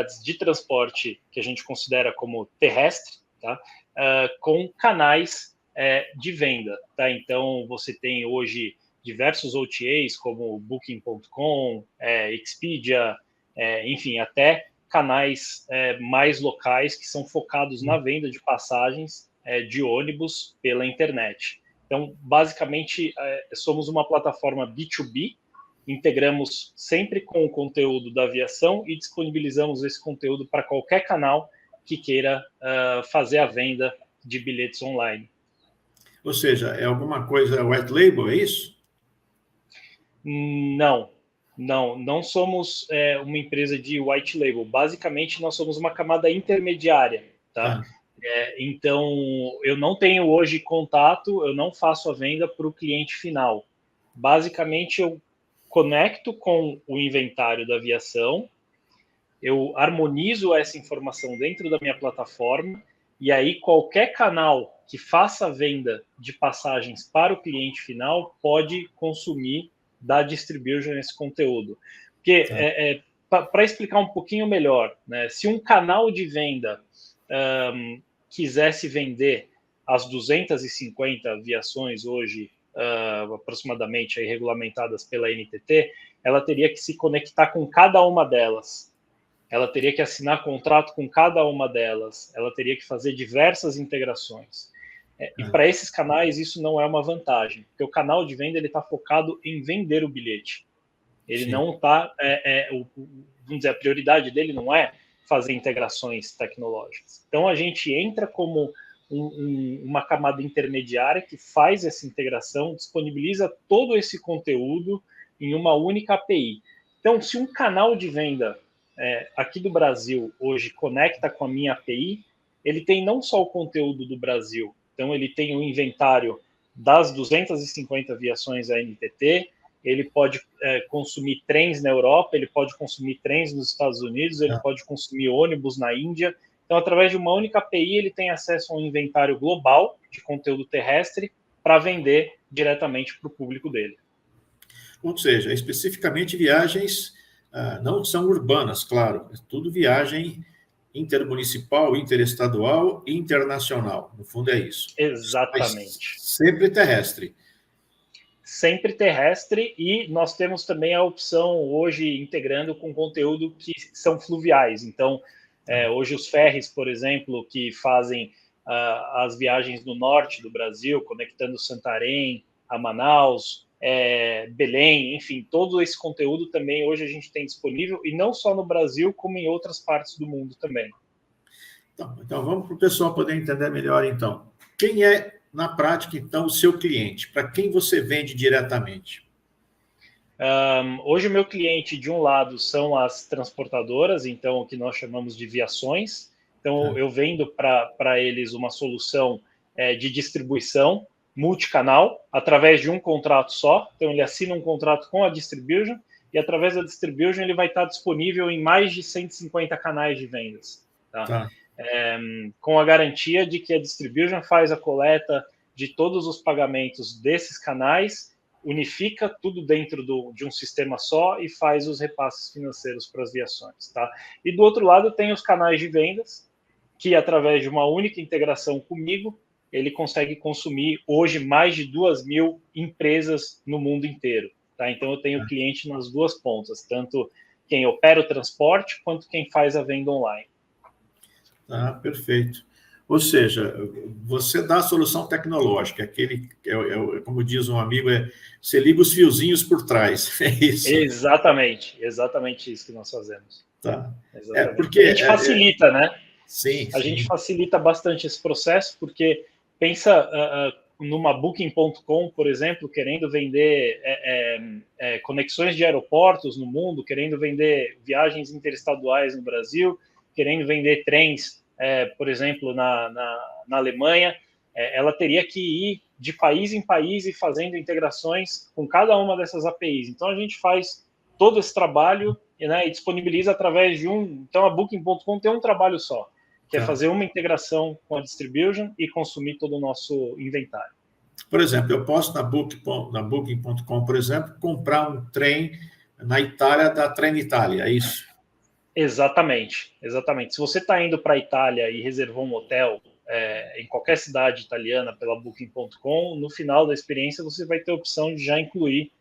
modalidades de transporte que a gente considera como terrestre, tá? Com canais de venda. Tá? Então, você tem hoje diversos OTAs, como Booking.com, Expedia, enfim, até canais mais locais que são focados na venda de passagens de ônibus pela internet. Então, basicamente, somos uma plataforma B2B, integramos sempre com o conteúdo da aviação e disponibilizamos esse conteúdo para qualquer canal que queira fazer a venda de bilhetes online. Ou seja, é alguma coisa white label, é isso? Não somos uma empresa de white label. Basicamente, nós somos uma camada intermediária, tá? Então, eu não tenho hoje contato, eu não faço a venda para o cliente final. Basicamente, eu conecto com o inventário da aviação, eu harmonizo essa informação dentro da minha plataforma, e aí qualquer canal que faça a venda de passagens para o cliente final pode consumir da Distribution esse conteúdo. Porque, para explicar um pouquinho melhor, né, se um canal de venda quisesse vender as 250 aviações hoje, aproximadamente aí, regulamentadas pela NTT, ela teria que se conectar com cada uma delas. Ela teria que assinar contrato com cada uma delas. Ela teria que fazer diversas integrações. E para esses canais, isso não é uma vantagem, porque o canal de venda está focado em vender o bilhete. Ele não está... vamos dizer, a prioridade dele não é fazer integrações tecnológicas. Então, a gente entra como uma camada intermediária que faz essa integração, disponibiliza todo esse conteúdo em uma única API. Então, se um canal de venda aqui do Brasil hoje conecta com a minha API, ele tem não só o conteúdo do Brasil, então ele tem o inventário das 250 aviações da NTT, ele pode consumir trens na Europa, ele pode consumir trens nos Estados Unidos, ele pode consumir ônibus na Índia. Então, através de uma única API, ele tem acesso a um inventário global de conteúdo terrestre para vender diretamente para o público dele. Ou seja, especificamente viagens não são urbanas, claro, é tudo viagem intermunicipal, interestadual e internacional. No fundo é isso. Exatamente. Mas sempre terrestre. Sempre terrestre, e nós temos também a opção hoje integrando com conteúdo que são fluviais. Então, hoje os ferries, por exemplo, que fazem as viagens do norte do Brasil, conectando Santarém a Manaus, Belém, enfim, todo esse conteúdo também hoje a gente tem disponível, e não só no Brasil, como em outras partes do mundo também. Então vamos para o pessoal poder entender melhor, então. Quem é, na prática, então, o seu cliente? Para quem você vende diretamente? Hoje o meu cliente, de um lado, são as transportadoras, então, o que nós chamamos de viações. Então, eu vendo para eles uma solução de distribuição multicanal, através de um contrato só. Então, ele assina um contrato com a Distribution, e através da Distribution ele vai estar disponível em mais de 150 canais de vendas. Tá? Com a garantia de que a Distribution faz a coleta de todos os pagamentos desses canais, unifica tudo dentro de um sistema só e faz os repasses financeiros para as viações. Tá? E do outro lado tem os canais de vendas, que através de uma única integração comigo, ele consegue consumir hoje mais de 2.000 empresas no mundo inteiro. Tá? Então eu tenho cliente nas duas pontas, tanto quem opera o transporte quanto quem faz a venda online. Perfeito. Ou seja, você dá a solução tecnológica, aquele, como diz um amigo, você liga os fiozinhos por trás, é isso? Exatamente isso que nós fazemos. Porque a gente facilita, né? Sim. A gente facilita bastante esse processo, porque pensa numa Booking.com, por exemplo, querendo vender conexões de aeroportos no mundo, querendo vender viagens interestaduais no Brasil, querendo vender trens, por exemplo, na Alemanha, ela teria que ir de país em país e fazendo integrações com cada uma dessas APIs. Então, a gente faz todo esse trabalho, né, e disponibiliza através de Então, a Booking.com tem um trabalho só, que é fazer uma integração com a Distribution e consumir todo o nosso inventário. Por exemplo, eu posso, na Booking.com, por exemplo, comprar um trem na Itália da Trenitalia, é isso? Exatamente, exatamente. Se você está indo para a Itália e reservou um hotel em qualquer cidade italiana pela Booking.com, no final da experiência você vai ter a opção de já incluir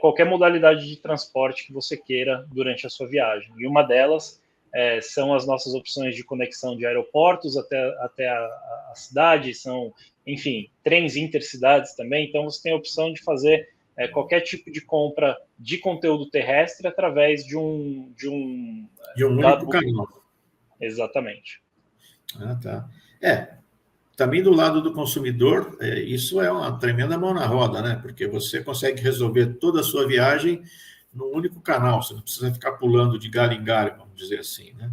qualquer modalidade de transporte que você queira durante a sua viagem. E uma delas são as nossas opções de conexão de aeroportos até a cidade, são, enfim, trens intercidades também. Então você tem a opção de fazer qualquer tipo de compra de conteúdo terrestre através de um único canal. Exatamente. Ah, tá. Também do lado do consumidor, isso é uma tremenda mão na roda, né? Porque você consegue resolver toda a sua viagem num único canal, você não precisa ficar pulando de galho em galho, vamos dizer assim, né?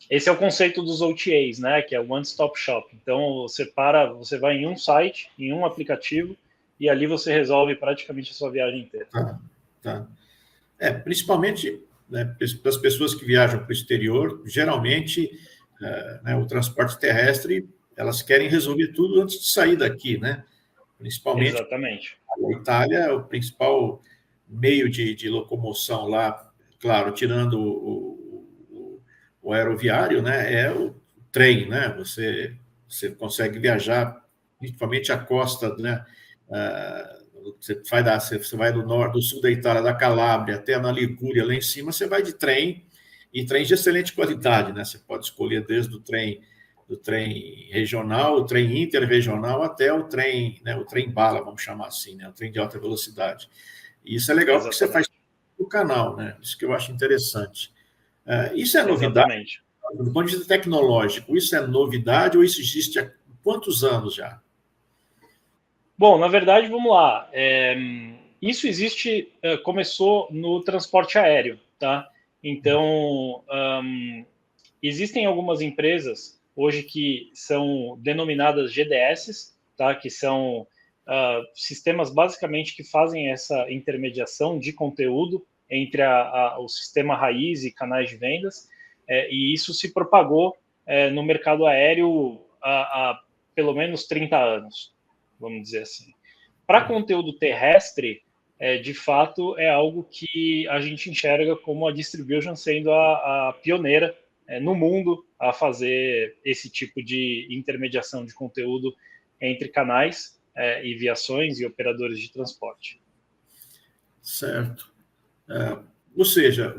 Esse é o conceito dos OTAs, né? Que é One Stop Shop. Então você vai em um site, em um aplicativo, e ali você resolve praticamente a sua viagem inteira. Tá. Principalmente, né, para as pessoas que viajam para o exterior, geralmente né, o transporte terrestre, elas querem resolver tudo antes de sair daqui, né? Principalmente. Exatamente. A Itália é o principal meio de locomoção lá, claro, tirando o aeroviário, né? É o trem, né? Você consegue viajar, principalmente a costa, né? Você vai do norte, do sul da Itália, da Calábria até na Ligúria, lá em cima, você vai de trem, e trens de excelente qualidade, né? Você pode escolher desde o trem regional, o trem interregional, até o trem, né, o trem bala, vamos chamar assim, né, o trem de alta velocidade. E isso é legal. Exatamente. Porque você faz o canal, né? Isso que eu acho interessante. Isso é novidade? Exatamente. Do ponto de vista tecnológico, isso é novidade ou isso existe há quantos anos já? Bom, na verdade, vamos lá. Isso existe, começou no transporte aéreo, tá? Então, existem algumas empresas hoje que são denominadas GDS, tá? Que são sistemas basicamente que fazem essa intermediação de conteúdo entre o sistema raiz e canais de vendas, e isso se propagou no mercado aéreo há pelo menos 30 anos, vamos dizer assim. Para conteúdo terrestre, de fato, é algo que a gente enxerga como a Distribution sendo a pioneira no mundo a fazer esse tipo de intermediação de conteúdo entre canais e viações e operadores de transporte. Certo. Ou seja,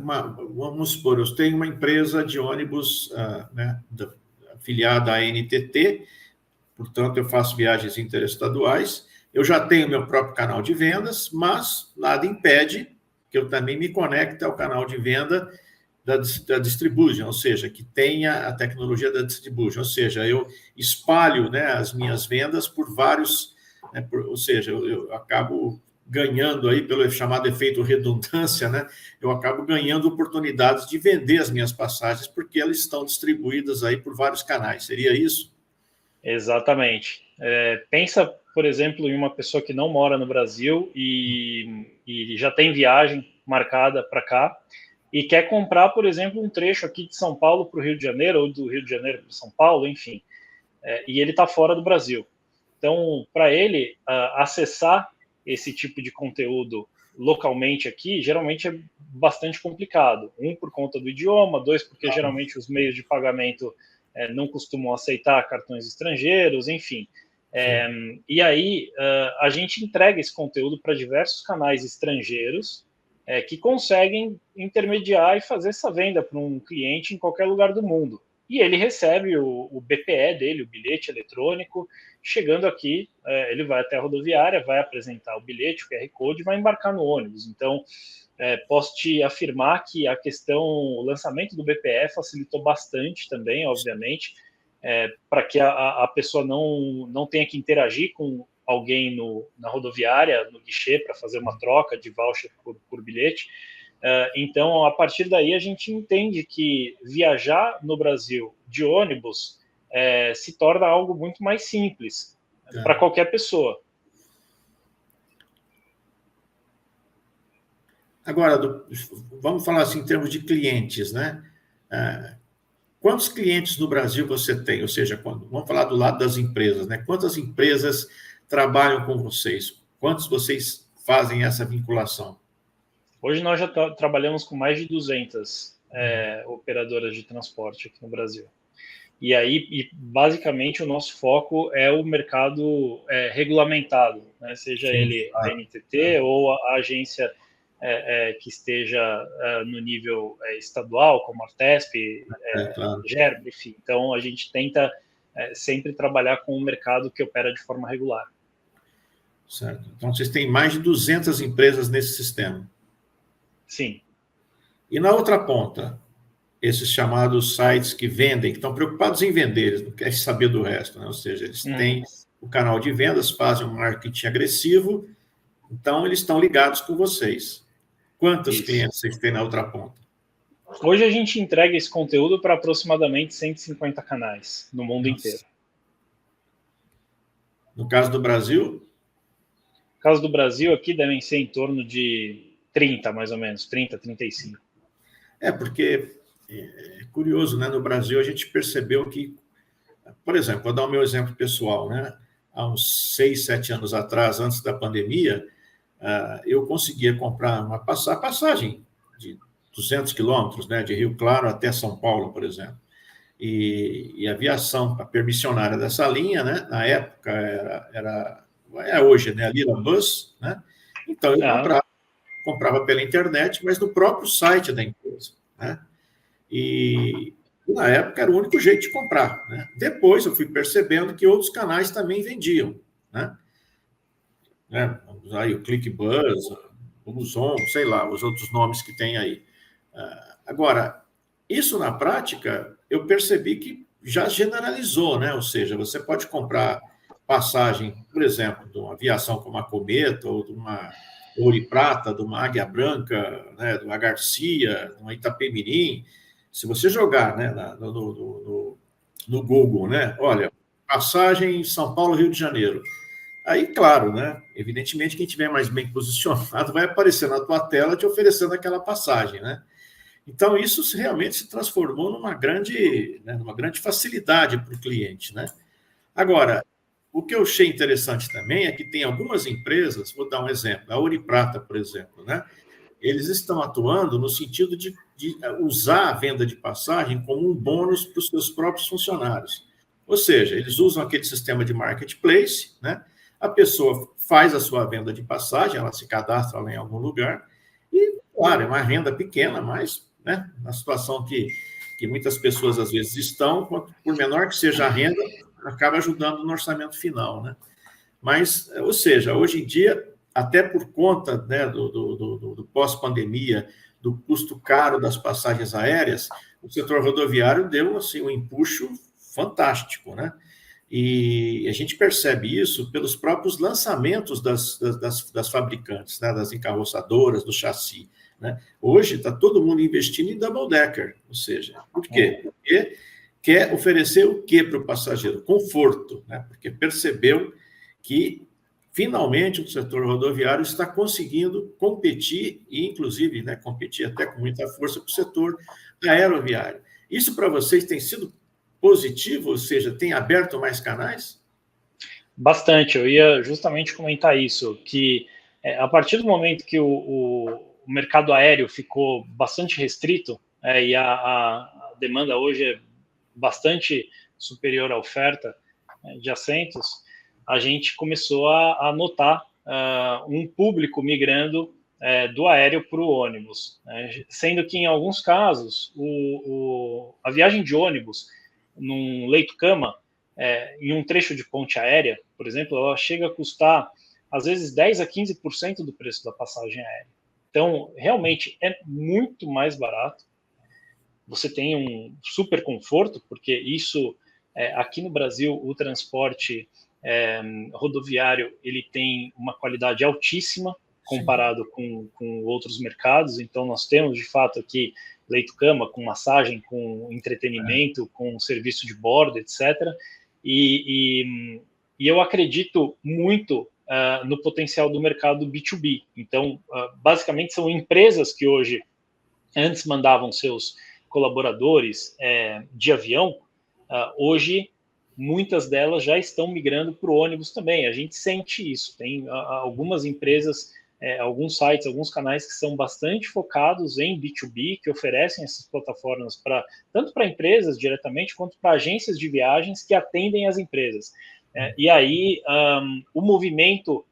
vamos supor, eu tenho uma empresa de ônibus né, afiliada à NTT, portanto, eu faço viagens interestaduais, eu já tenho meu próprio canal de vendas, mas nada impede que eu também me conecte ao canal de venda da Distribution, ou seja, que tenha a tecnologia da Distribution, ou seja, eu espalho, né, as minhas vendas por vários, né, ou seja, eu acabo ganhando aí pelo chamado efeito redundância, né, eu acabo ganhando oportunidades de vender as minhas passagens porque elas estão distribuídas aí por vários canais. Seria isso? Exatamente. Pensa, por exemplo, em uma pessoa que não mora no Brasil e já tem viagem marcada para cá e quer comprar, por exemplo, um trecho aqui de São Paulo para o Rio de Janeiro ou do Rio de Janeiro para São Paulo, enfim, e ele está fora do Brasil. Então, para ele acessar esse tipo de conteúdo localmente aqui, geralmente é bastante complicado. Um, por conta do idioma, dois, porque geralmente os meios de pagamento não costumam aceitar cartões estrangeiros, enfim. E aí, a gente entrega esse conteúdo para diversos canais estrangeiros que conseguem intermediar e fazer essa venda para um cliente em qualquer lugar do mundo. E ele recebe o BPE dele, o bilhete eletrônico, chegando aqui, ele vai até a rodoviária, vai apresentar o bilhete, o QR Code e vai embarcar no ônibus. Então, posso te afirmar que o lançamento do BPE facilitou bastante também, obviamente, para que a pessoa não tenha que interagir com alguém na rodoviária, no guichê, para fazer uma troca de voucher por bilhete. Então, a partir daí, a gente entende que viajar no Brasil de ônibus se torna algo muito mais simples para qualquer pessoa. Agora, vamos falar assim em termos de clientes, né? Quantos clientes no Brasil você tem? Ou seja, vamos falar do lado das empresas, né? Quantas empresas trabalham com vocês? Quantos vocês fazem essa vinculação? Hoje nós já trabalhamos com mais de 200 operadoras de transporte aqui no Brasil. E aí, basicamente, o nosso foco é o mercado regulamentado, né? Seja ele a NTT ou a agência que esteja no nível estadual, como a Artesp, claro. GERB, enfim. Então, a gente tenta sempre trabalhar com um mercado que opera de forma regular. Certo. Então, vocês têm mais de 200 empresas nesse sistema. Sim. E na outra ponta, esses chamados sites que vendem, que estão preocupados em vender, eles não querem saber do resto, né? Ou seja, eles têm o canal de vendas, fazem um marketing agressivo, então eles estão ligados com vocês. Quantos clientes vocês têm na outra ponta? Hoje a gente entrega esse conteúdo para aproximadamente 150 canais no mundo inteiro. No caso do Brasil? No caso do Brasil, aqui devem ser em torno de 30, mais ou menos, 30, 35. Porque é curioso, né? No Brasil a gente percebeu que, por exemplo, vou dar o meu exemplo pessoal, né? Há uns 6, 7 anos atrás, antes da pandemia, eu conseguia comprar uma passagem de 200 quilômetros, né? De Rio Claro até São Paulo, por exemplo. E a aviação, a permissionária dessa linha, né? Na época é hoje, né? A Lira Bus, né? Então eu comprava pela internet, mas no próprio site da empresa, né? E na época era o único jeito de comprar, né? Depois eu fui percebendo que outros canais também vendiam, né? Aí o ClickBuzz, o Buzon, sei lá, os outros nomes que tem aí. Agora, isso na prática, eu percebi que já generalizou, né? Ou seja, você pode comprar passagem, por exemplo, de uma aviação como a Cometa, ou de uma Ouro e Prata, de uma Águia Branca, né? De uma Garcia, de uma Itapemirim. Se você jogar, né, no Google, né? Olha, passagem São Paulo, Rio de Janeiro. Aí, claro, né? Evidentemente, quem estiver mais bem posicionado vai aparecer na tua tela te oferecendo aquela passagem, né? Então, isso realmente se transformou numa grande facilidade para o cliente, né? Agora, o que eu achei interessante também é que tem algumas empresas, vou dar um exemplo, a Ouro e Prata, por exemplo, né? Eles estão atuando no sentido de usar a venda de passagem como um bônus para os seus próprios funcionários. Ou seja, eles usam aquele sistema de marketplace, né? A pessoa faz a sua venda de passagem, ela se cadastra lá em algum lugar, e, claro, é uma renda pequena, mas, né, na situação que muitas pessoas às vezes estão, por menor que seja a renda, acaba ajudando no orçamento final, né? Mas, ou seja, hoje em dia, até por conta, né, do pós-pandemia, do custo caro das passagens aéreas, o setor rodoviário deu assim, um empuxo fantástico, né? E a gente percebe isso pelos próprios lançamentos das fabricantes, né, das encarroçadoras, do chassi, né? Hoje está todo mundo investindo em double decker, ou seja, por quê? Porque quer oferecer o quê para o passageiro? Conforto, né? Porque percebeu que finalmente o setor rodoviário está conseguindo competir e, inclusive, né, competir até com muita força com o setor aeroviário. Isso para vocês tem sido positivo, ou seja, tem aberto mais canais? Bastante, eu ia justamente comentar isso, que a partir do momento que o mercado aéreo ficou bastante restrito, e a demanda hoje é bastante superior à oferta de assentos, a gente começou a notar um público migrando do aéreo para o ônibus, sendo que em alguns casos a viagem de ônibus num leito-cama, em um trecho de ponte aérea, por exemplo, ela chega a custar, às vezes, 10% a 15% do preço da passagem aérea. Então, realmente, é muito mais barato. Você tem um super conforto, porque isso, aqui no Brasil, o transporte rodoviário, ele tem uma qualidade altíssima comparado com outros mercados. Então, nós temos, de fato, aqui leito-cama, com massagem, com entretenimento, com serviço de bordo, etc., e eu acredito muito no potencial do mercado B2B. Então, basicamente, são empresas que hoje, antes mandavam seus colaboradores de avião, hoje, muitas delas já estão migrando para o ônibus também. A gente sente isso. Tem algumas empresas alguns sites, alguns canais que são bastante focados em B2B, que oferecem essas plataformas tanto para empresas diretamente, quanto para agências de viagens que atendem as empresas. E aí, o movimento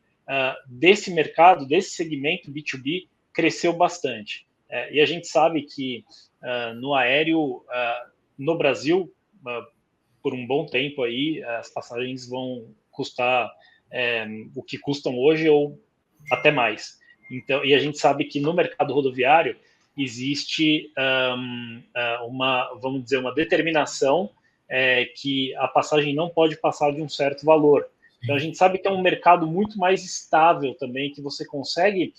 desse mercado, desse segmento B2B, cresceu bastante. E a gente sabe que no aéreo, no Brasil, por um bom tempo aí, as passagens vão custar o que custam hoje ou até mais. Então, e a gente sabe que no mercado rodoviário existe vamos dizer, uma determinação que a passagem não pode passar de um certo valor. Então, a gente sabe que é um mercado muito mais estável também, que você consegue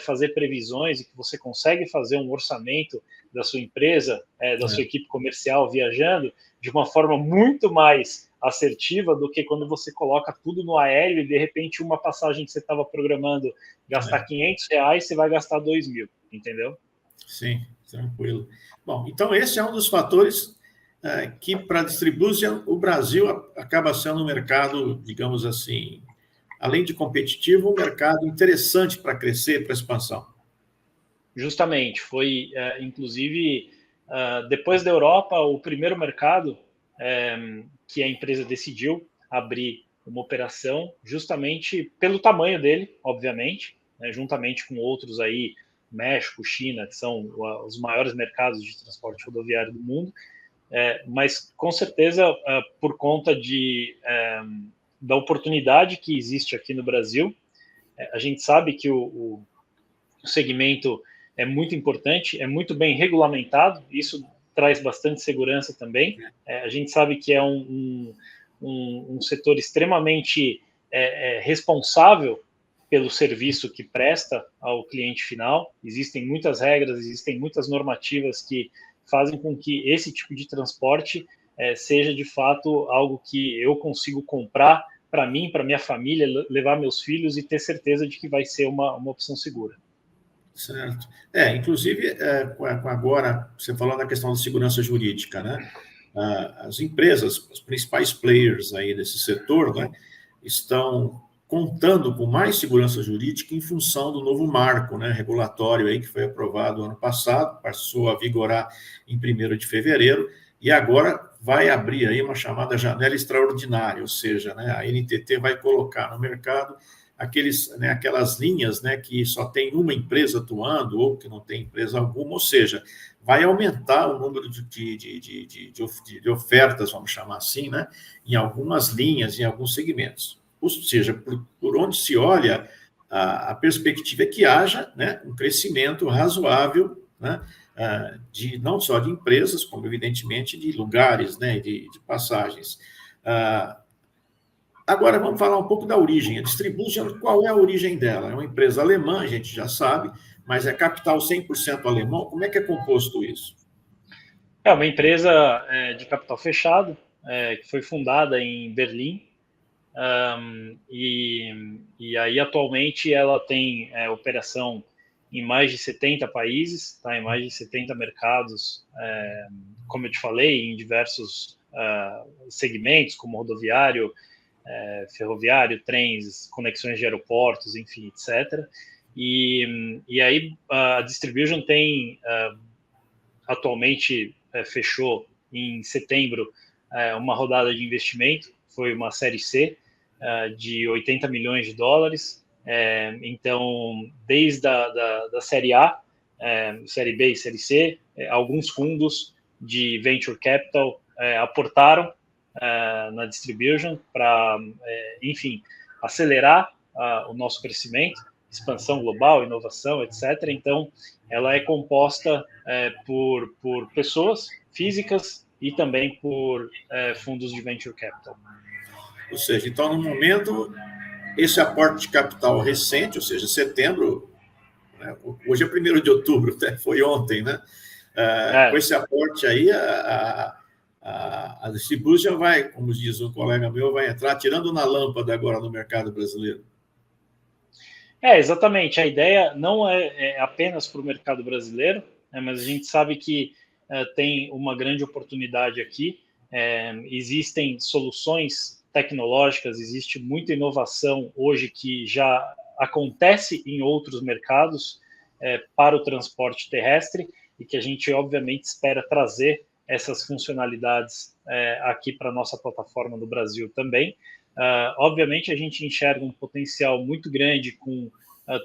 fazer previsões e que você consegue fazer um orçamento da sua empresa, da sua equipe comercial viajando de uma forma muito mais assertiva do que quando você coloca tudo no aéreo e, de repente, uma passagem que você estava programando gastar R$500, você vai gastar 2.000, entendeu? Sim, tranquilo. Bom, então esse é um dos fatores que, para a Distribution, o Brasil acaba sendo um mercado, digamos assim, além de competitivo, um mercado interessante para crescer, para expansão. Justamente, foi, inclusive, depois da Europa, o primeiro mercado que a empresa decidiu abrir uma operação, justamente pelo tamanho dele, obviamente, né, juntamente com outros aí, México, China, que são os maiores mercados de transporte rodoviário do mundo, mas com certeza por conta da oportunidade que existe aqui no Brasil. A gente sabe que o segmento é muito importante, é muito bem regulamentado, isso traz bastante segurança também. A gente sabe que é um setor extremamente responsável pelo serviço que presta ao cliente final. Existem muitas regras, existem muitas normativas que fazem com que esse tipo de transporte seja de fato algo que eu consigo comprar para mim, para minha família, levar meus filhos e ter certeza de que vai ser uma opção segura. Certo. Inclusive, agora, você falou na questão da segurança jurídica, né? As empresas, os principais players aí desse setor, né, estão contando com mais segurança jurídica em função do novo marco, né, regulatório aí que foi aprovado ano passado, passou a vigorar em 1º de fevereiro, e agora vai abrir aí uma chamada janela extraordinária, ou seja, né, a NTT vai colocar no mercado aquelas linhas, né, que só tem uma empresa atuando ou que não tem empresa alguma, ou seja, vai aumentar o número de ofertas, vamos chamar assim, né, em algumas linhas, em alguns segmentos. Ou seja, por onde se olha, a perspectiva é que haja, né, um crescimento razoável, né, não só de empresas, como, evidentemente, de lugares, né, de passagens. Agora, vamos falar um pouco da origem. A Distribution, qual é a origem dela? É uma empresa alemã, a gente já sabe, mas é capital 100% alemão. Como é que é composto isso? É uma empresa de capital fechado, que foi fundada em Berlim, e aí atualmente ela tem operação em mais de 70 países, tá? Em mais de 70 mercados, como eu te falei, em diversos segmentos, como rodoviário, ferroviário, trens, conexões de aeroportos, enfim, etc. E aí a Distribution tem, atualmente, fechou em setembro uma rodada de investimento, foi uma série C, de 80 milhões de dólares. Então, desde da série A, série B e série C, alguns fundos de venture capital aportaram na Distribution para, enfim, acelerar o nosso crescimento, expansão global, inovação, etc. Então, ela é composta por pessoas físicas e também por fundos de venture capital. Ou seja, então, no momento, esse aporte de capital recente, ou seja, setembro, né, hoje é 1º de outubro, foi ontem, né? Com esse aporte aí, a Distribution vai, como diz um colega meu, vai entrar tirando na lâmpada agora no mercado brasileiro. Exatamente. A ideia não é apenas para o mercado brasileiro, mas a gente sabe que tem uma grande oportunidade aqui. Existem soluções tecnológicas, existe muita inovação hoje que já acontece em outros mercados para o transporte terrestre e que a gente, obviamente, espera trazer essas funcionalidades aqui para a nossa plataforma do Brasil também. Obviamente, a gente enxerga um potencial muito grande com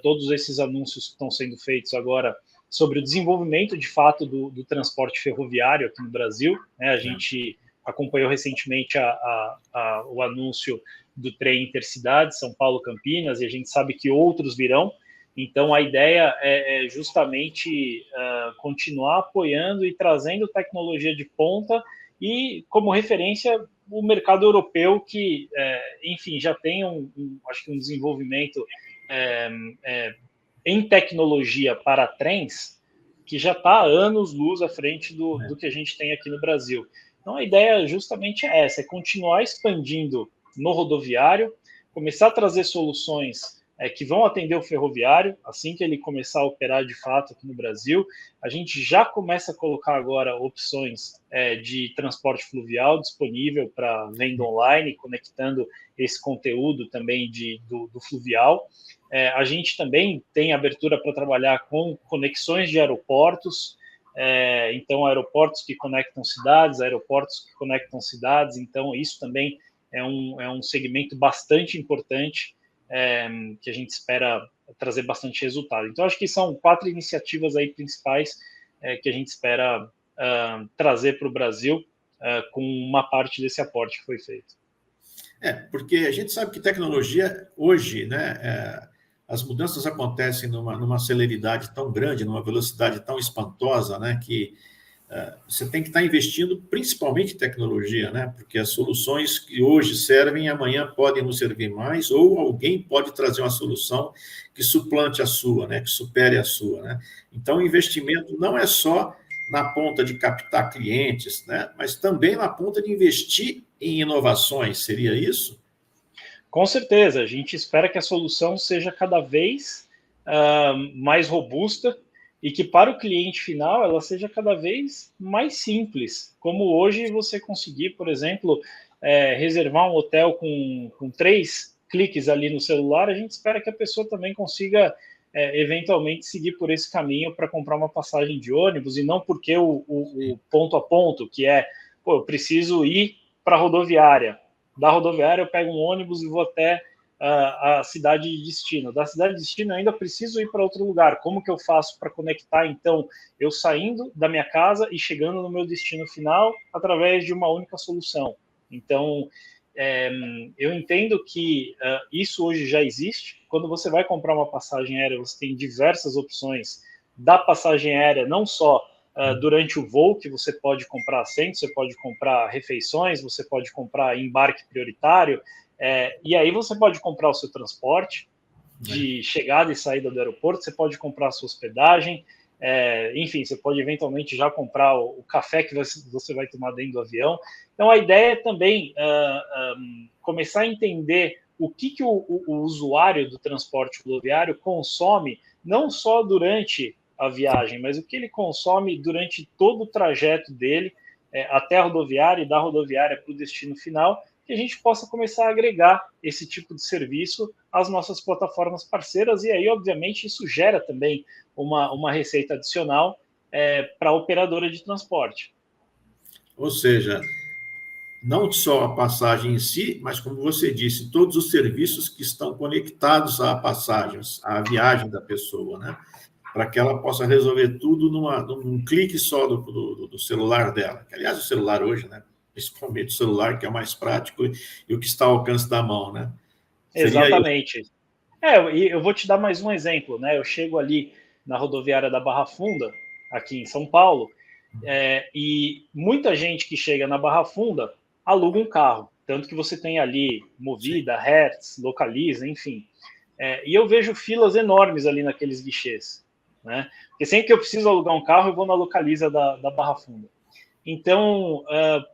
todos esses anúncios que estão sendo feitos agora sobre o desenvolvimento, de fato, do transporte ferroviário aqui no Brasil. A gente acompanhou recentemente o anúncio do trem Intercidade, São Paulo-Campinas, e a gente sabe que outros virão. Então, a ideia é justamente continuar apoiando e trazendo tecnologia de ponta e, como referência, o mercado europeu, que, enfim, já tem acho que um desenvolvimento em tecnologia para trens que já está anos-luz à frente do que a gente tem aqui no Brasil. Então, a ideia justamente é essa, é continuar expandindo no rodoviário, começar a trazer soluções que vão atender o ferroviário, assim que ele começar a operar de fato aqui no Brasil. A gente já começa a colocar agora opções de transporte fluvial disponível para venda online, conectando esse conteúdo também do fluvial. A gente também tem abertura para trabalhar com conexões de aeroportos, então aeroportos que conectam cidades, então isso também é um segmento bastante importante, que a gente espera trazer bastante resultado. Então, acho que são 4 iniciativas aí principais que a gente espera trazer para o Brasil com uma parte desse aporte que foi feito. Porque a gente sabe que tecnologia hoje, né, as mudanças acontecem numa celeridade tão grande, numa velocidade tão espantosa, né, que você tem que estar investindo principalmente em tecnologia, né? Porque as soluções que hoje servem, amanhã podem não servir mais, ou alguém pode trazer uma solução que suplante a sua, né? Que supere a sua, né? Então, o investimento não é só na ponta de captar clientes, né? Mas também na ponta de investir em inovações, seria isso? Com certeza, a gente espera que a solução seja cada vez mais robusta, e que para o cliente final ela seja cada vez mais simples, como hoje você conseguir, por exemplo, reservar um hotel com 3 cliques ali no celular. A gente espera que a pessoa também consiga eventualmente seguir por esse caminho para comprar uma passagem de ônibus, e não porque o ponto a ponto, que eu preciso ir para a rodoviária. Da rodoviária eu pego um ônibus e vou até a cidade de destino. Da cidade de destino eu ainda preciso ir para outro lugar. Como que eu faço para conectar, então, eu saindo da minha casa e chegando no meu destino final através de uma única solução? Então, eu entendo que isso hoje já existe. Quando você vai comprar uma passagem aérea, você tem diversas opções da passagem aérea, não só durante o voo, que você pode comprar assento, você pode comprar refeições, você pode comprar embarque prioritário, e aí você pode comprar o seu transporte de chegada e saída do aeroporto, você pode comprar a sua hospedagem, enfim, você pode eventualmente já comprar o café que você vai tomar dentro do avião. Então, a ideia é também começar a entender o que o usuário do transporte rodoviário consome, não só durante a viagem, mas o que ele consome durante todo o trajeto dele até a rodoviária e da rodoviária para o destino final, que a gente possa começar a agregar esse tipo de serviço às nossas plataformas parceiras, e aí, obviamente, isso gera também uma receita adicional para a operadora de transporte. Ou seja, não só a passagem em si, mas, como você disse, todos os serviços que estão conectados à passagem, à viagem da pessoa, né? Para que ela possa resolver tudo num clique só do celular dela. Que, aliás, o celular hoje, né? Principalmente o celular, que é o mais prático e o que está ao alcance da mão, né? Exatamente. E eu vou te dar mais um exemplo, né? Eu chego ali na rodoviária da Barra Funda, aqui em São Paulo, e muita gente que chega na Barra Funda aluga um carro, tanto que você tem ali Movida, Hertz, Localiza, enfim. E eu vejo filas enormes ali naqueles guichês, né? Porque sempre que eu preciso alugar um carro, eu vou na Localiza da Barra Funda. Então,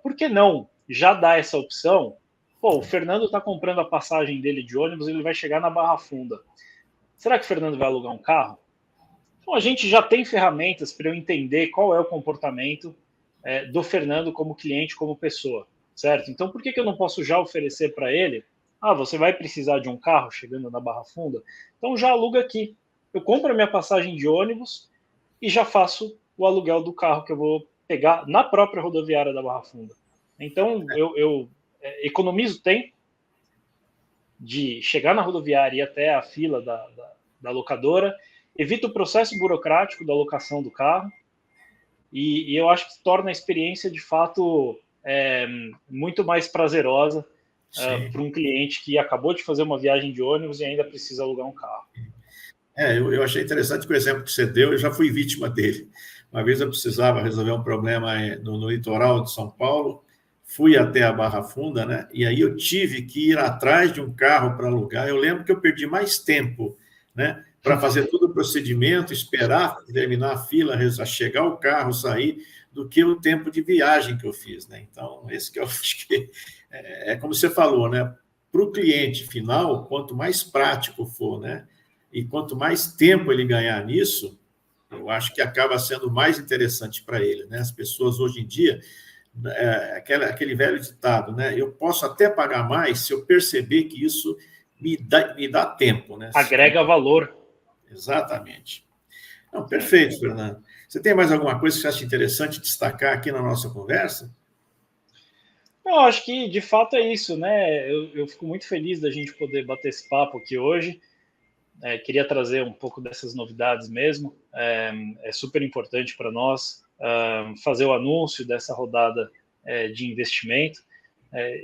por que não já dar essa opção? O Fernando está comprando a passagem dele de ônibus, ele vai chegar na Barra Funda. Será que o Fernando vai alugar um carro? Então, a gente já tem ferramentas para eu entender qual é o comportamento do Fernando como cliente, como pessoa, certo? Então, por que eu não posso já oferecer para ele você vai precisar de um carro chegando na Barra Funda? Então já aluga aqui. Eu compro a minha passagem de ônibus e já faço o aluguel do carro que eu vou pegar na própria rodoviária da Barra Funda. Então, eu economizo tempo de chegar na rodoviária e ir até a fila da locadora, evito o processo burocrático da locação do carro, e eu acho que torna a experiência, de fato, muito mais prazerosa para um cliente que acabou de fazer uma viagem de ônibus e ainda precisa alugar um carro. Eu achei interessante que o exemplo que você deu, eu já fui vítima dele. Uma vez eu precisava resolver um problema no litoral de São Paulo, fui até a Barra Funda, né? E aí eu tive que ir atrás de um carro para alugar. Eu lembro que eu perdi mais tempo, né? Para fazer todo o procedimento, esperar terminar a fila, chegar o carro, sair, do que o tempo de viagem que eu fiz, né? Então, esse que eu acho que é como você falou, né? Para o cliente final, quanto mais prático for, né? E quanto mais tempo ele ganhar nisso, eu acho que acaba sendo mais interessante para ele, né? As pessoas hoje em dia, aquele velho ditado, né? Eu posso até pagar mais se eu perceber que isso me dá tempo, né? Agrega valor. Exatamente. Não, perfeito, Fernando. Você tem mais alguma coisa que você acha interessante destacar aqui na nossa conversa? Eu acho que, de fato, é isso, né? Eu fico muito feliz da gente poder bater esse papo aqui hoje. Queria trazer um pouco dessas novidades mesmo. É super importante para nós fazer o anúncio dessa rodada de investimento,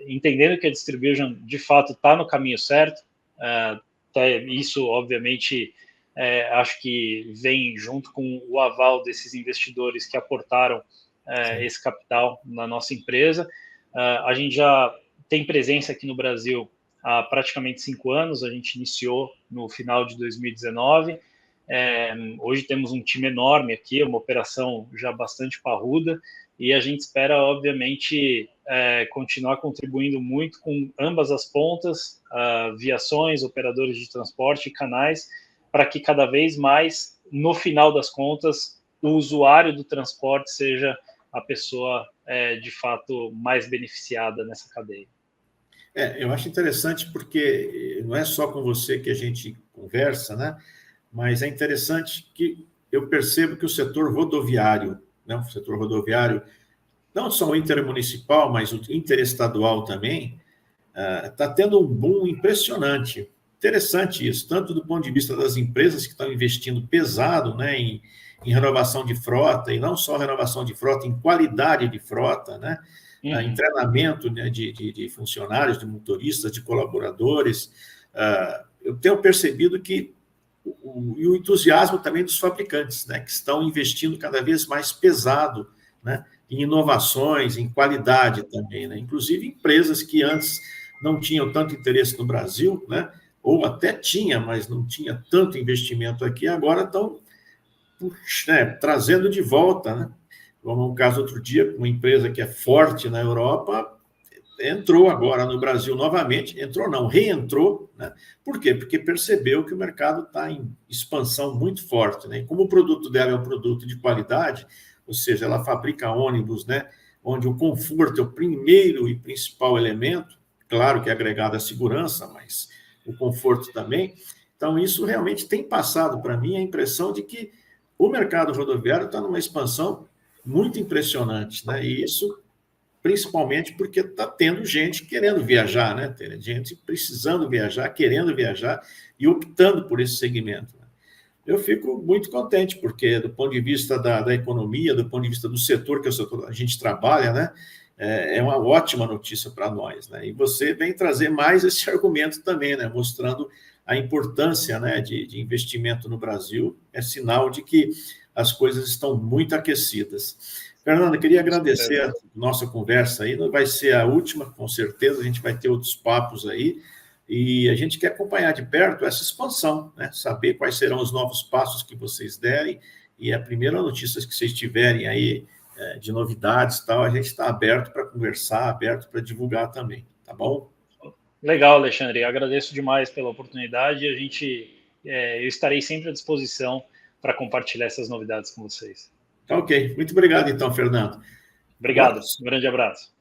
entendendo que a Distribution, de fato, está no caminho certo. Isso, obviamente, acho que vem junto com o aval desses investidores que aportaram esse capital na nossa empresa. A gente já tem presença aqui no Brasil há praticamente 5 anos, a gente iniciou no final de 2019. Hoje temos um time enorme aqui, uma operação já bastante parruda, e a gente espera, obviamente, continuar contribuindo muito com ambas as pontas, viações, operadores de transporte e canais, para que cada vez mais, no final das contas, o usuário do transporte seja a pessoa, de fato, mais beneficiada nessa cadeia. Eu acho interessante porque não é só com você que a gente conversa, né? Mas é interessante que eu percebo que o setor rodoviário, né? O setor rodoviário, não só o intermunicipal, mas o interestadual também, está tendo um boom impressionante. Interessante isso, tanto do ponto de vista das empresas que estão investindo pesado, né, em renovação de frota, e não só renovação de frota, em qualidade de frota, né? Em treinamento, né, de funcionários, de motoristas, de colaboradores. Eu tenho percebido que o entusiasmo também dos fabricantes, né, que estão investindo cada vez mais pesado, né, em inovações, em qualidade também, né? Inclusive empresas que antes não tinham tanto interesse no Brasil, né, ou até tinha, mas não tinha tanto investimento aqui, agora estão trazendo de volta, né? Como no caso outro dia, uma empresa que é forte na Europa entrou agora no Brasil novamente, entrou não, reentrou, né? Por quê? Porque percebeu que o mercado está em expansão muito forte, né? E como o produto dela é um produto de qualidade, ou seja, ela fabrica ônibus, né, onde o conforto é o primeiro e principal elemento, claro que é agregado à segurança, mas o conforto também. Então, isso realmente tem passado para mim a impressão de que o mercado rodoviário está numa expansão muito impressionante, né? E isso principalmente porque está tendo gente querendo viajar, né? Tem gente precisando viajar, querendo viajar e optando por esse segmento. Eu fico muito contente, porque do ponto de vista da economia, do ponto de vista do setor que a gente trabalha, né? É uma ótima notícia para nós, né? E você vem trazer mais esse argumento também, né? Mostrando a importância, né, de investimento no Brasil, é sinal de que as coisas estão muito aquecidas. Fernando, queria agradecer a nossa conversa aí, não vai ser a última, com certeza, a gente vai ter outros papos aí, e a gente quer acompanhar de perto essa expansão, né? Saber quais serão os novos passos que vocês derem, e a primeira notícia que vocês tiverem aí, de novidades e tal, a gente está aberto para conversar, aberto para divulgar também, tá bom? Legal, Alexandre, agradeço demais pela oportunidade, eu estarei sempre à disposição para compartilhar essas novidades com vocês. Tá ok, muito obrigado então, Fernando. Obrigado, um grande abraço.